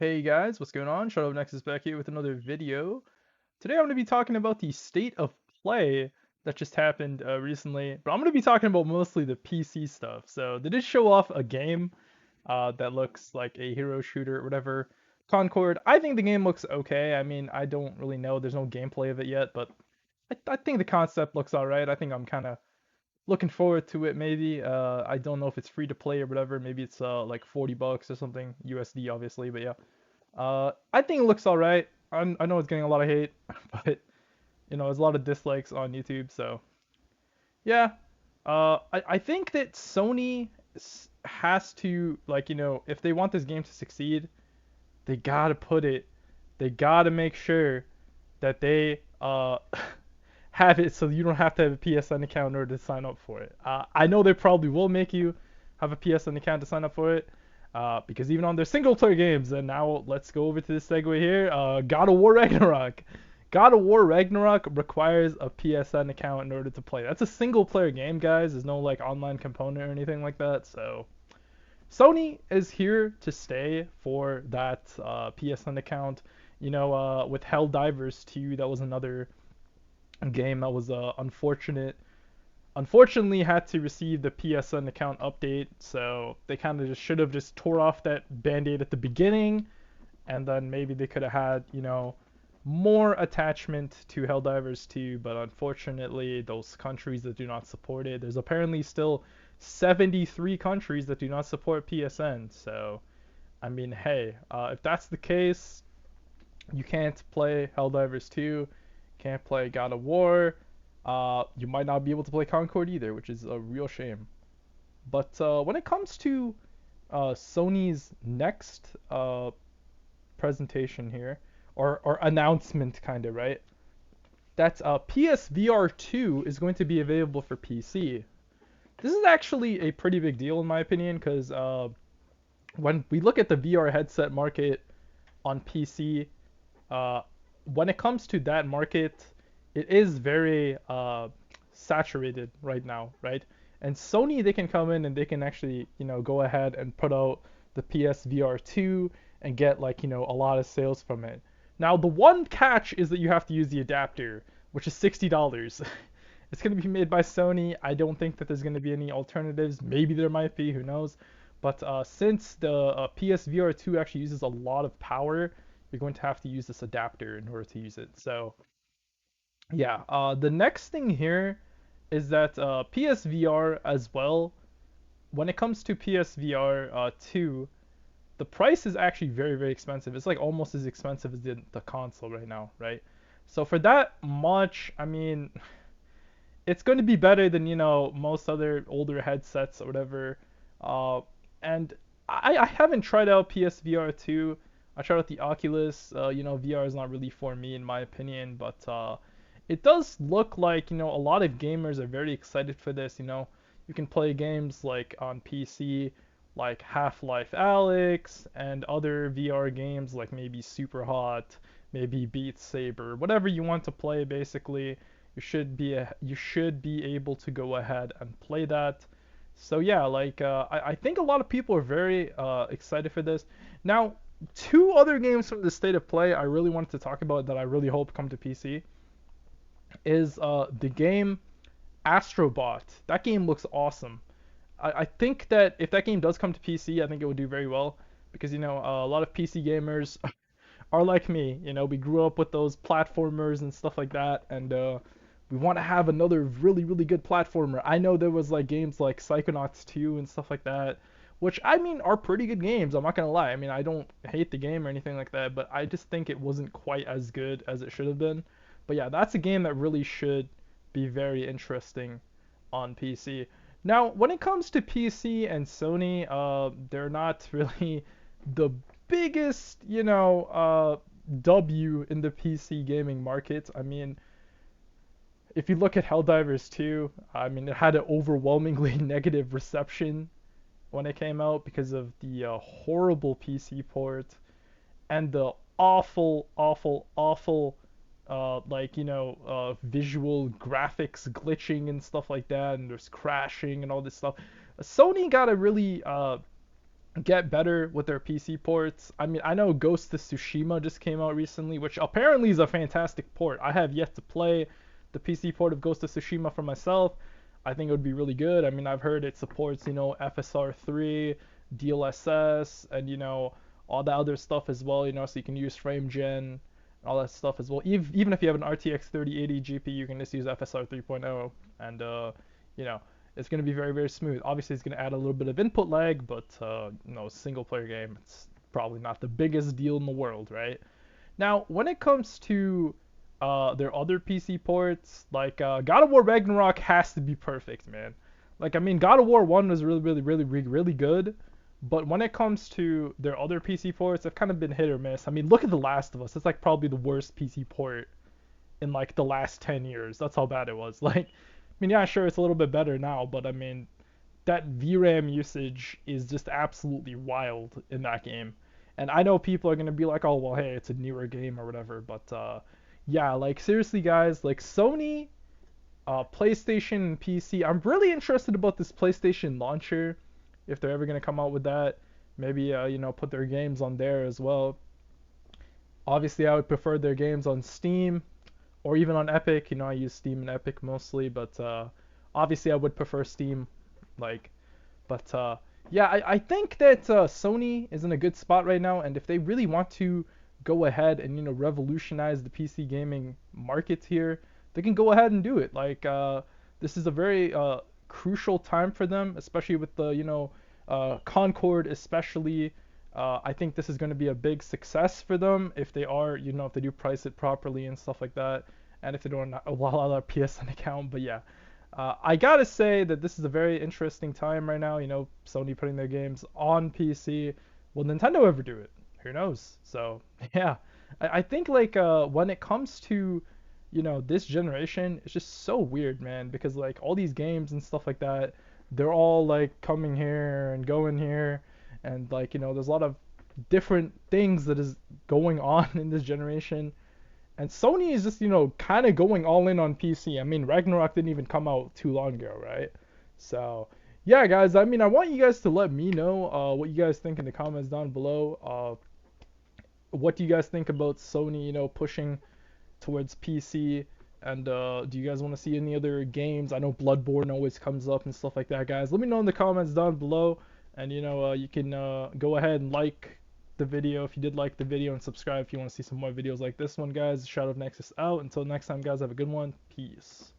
Hey guys, what's going on? Shadow Next is back here with another video. Today I'm going to be talking about the state of play that just happened recently, but I'm going to be talking about mostly the PC stuff. So they did show off a game that looks like a hero shooter or whatever. Concord. I think the game looks okay. I mean, I don't really know. There's no gameplay of it yet, but I think the concept looks alright. I think I'm kind of looking forward to it maybe. I don't know if it's free to play or whatever. Maybe it's like 40 bucks or something, USD obviously, but yeah. I think it looks alright. I know it's getting a lot of hate, but there's a lot of dislikes on YouTube, so yeah. I think that Sony has to, like, if they want this game to succeed, they gotta they gotta make sure that they have it so you don't have to have a PSN account in order to sign up for it. I know they probably will make you have a PSN account to sign up for it, because even on their single player games, and now let's go over to this segue here. God of War Ragnarok. God of War Ragnarok requires a PSN account in order to play. That's a single player game, guys. There's no like online component or anything like that. So Sony is here to stay for that PSN account. With Helldivers 2, that was another game that was unfortunately had to receive the PSN account update, so they kind of just should have just tore off that band-aid at the beginning, and then maybe they could have had, more attachment to Helldivers 2, but unfortunately, those countries that do not support it, there's apparently still 73 countries that do not support PSN, so, I mean, hey, if that's the case, you can't play Helldivers 2, can't play God of War. You might not be able to play Concord either, which is a real shame. But when it comes to Sony's next presentation here, or announcement, kind of, right? That PSVR2 is going to be available for PC. This is actually a pretty big deal in my opinion, because when we look at the VR headset market on PC, uh, when it comes to that market, it is very saturated right now, right? And Sony, they can come in and they can actually, go ahead and put out the PSVR 2 and get like, a lot of sales from it. Now, the one catch is that you have to use the adapter, which is $60. It's going to be made by Sony. I don't think that there's going to be any alternatives. Maybe there might be, who knows? But since the PSVR 2 actually uses a lot of power, you're going to have to use this adapter in order to use it. So yeah, the next thing here is that PSVR as well. When it comes to PSVR 2, the price is actually very very expensive. It's like almost as expensive as the console right now, right? So for that much, I mean, it's going to be better than most other older headsets or whatever. Uh, and I haven't tried out PSVR 2. I tried out the Oculus. VR is not really for me in my opinion, but it does look like a lot of gamers are very excited for this. You can play games like on PC, like Half-Life Alyx, and other VR games like maybe Super Hot, maybe Beat Saber, whatever you want to play basically. You should be able to go ahead and play that. So yeah, like I think a lot of people are very excited for this. Now, two other games from the state of play I really wanted to talk about that I really hope come to PC is the game Astrobot. That game looks awesome. I think that if that game does come to PC, I think it would do very well because a lot of PC gamers are like me. We grew up with those platformers and stuff like that, and we want to have another really really good platformer. I know there was like games like Psychonauts 2 and stuff like that, which I mean are pretty good games. I'm not gonna lie. I mean I don't hate the game or anything like that, but I just think it wasn't quite as good as it should have been. But yeah, that's a game that really should be very interesting on PC. Now, when it comes to PC and Sony, they're not really the biggest, W in the PC gaming market. I mean, if you look at Helldivers 2, I mean, it had an overwhelmingly negative reception when it came out because of the horrible PC port and the awful, awful, awful, visual graphics glitching and stuff like that, and there's crashing and all this stuff. Sony got a really get better with their PC ports. I mean, I know Ghost of Tsushima just came out recently, which apparently is a fantastic port. I have yet to play the PC port of Ghost of Tsushima for myself. I think it would be really good. I mean, I've heard it supports, FSR3, DLSS, and all the other stuff as well. So you can use frame gen, all that stuff as well. Even if you have an RTX 3080 GPU, you can just use FSR 3.0, and you know, it's going to be very, very smooth. Obviously, it's going to add a little bit of input lag, but single player game, it's probably not the biggest deal in the world, right? Now, when it comes to their other PC ports, like God of War Ragnarok has to be perfect, man. Like, I mean, God of War 1 was really, really, really, really, really good, but when it comes to their other PC ports, they've kind of been hit or miss. I mean, look at The Last of Us. It's like probably the worst PC port in like the last 10 years. That's how bad it was. Like, I mean, yeah, sure, it's a little bit better now, but I mean, that VRAM usage is just absolutely wild in that game. And I know people are gonna be like, oh well, hey, it's a newer game or whatever, but yeah, like seriously, guys, like Sony, PlayStation, and PC. I'm really interested about this PlayStation launcher, if they're ever gonna come out with that. Maybe put their games on there as well. Obviously, I would prefer their games on Steam or even on Epic. I use Steam and Epic mostly, but obviously I would prefer Steam. Like, but yeah, I think that Sony is in a good spot right now, and if they really want to go ahead and revolutionize the PC gaming markets here, they can go ahead and do it. Like, this is a very crucial time for them, especially with the Concord, especially. I think this is going to be a big success for them if they are, if they do price it properly and stuff like that, and if they don't allow their PSN account. But yeah, I gotta say that this is a very interesting time right now. Sony putting their games on PC. Will Nintendo ever do it? Who knows? So yeah, I think like when it comes to this generation, it's just so weird, man, because like all these games and stuff like that, they're all like coming here and going here, and like there's a lot of different things that is going on in this generation, and Sony is just, kind of going all in on PC. I mean, Ragnarok didn't even come out too long ago, right? So, yeah, guys, I mean, I want you guys to let me know what you guys think in the comments down below. What do you guys think about Sony, pushing towards PC? And do you guys want to see any other games? I know Bloodborne always comes up and stuff like that, guys. Let me know in the comments down below. And, you can go ahead and like the video if you did like the video, and subscribe if you want to see some more videos like this one, guys. Shadow of Nexus out. Until next time, guys, have a good one. Peace.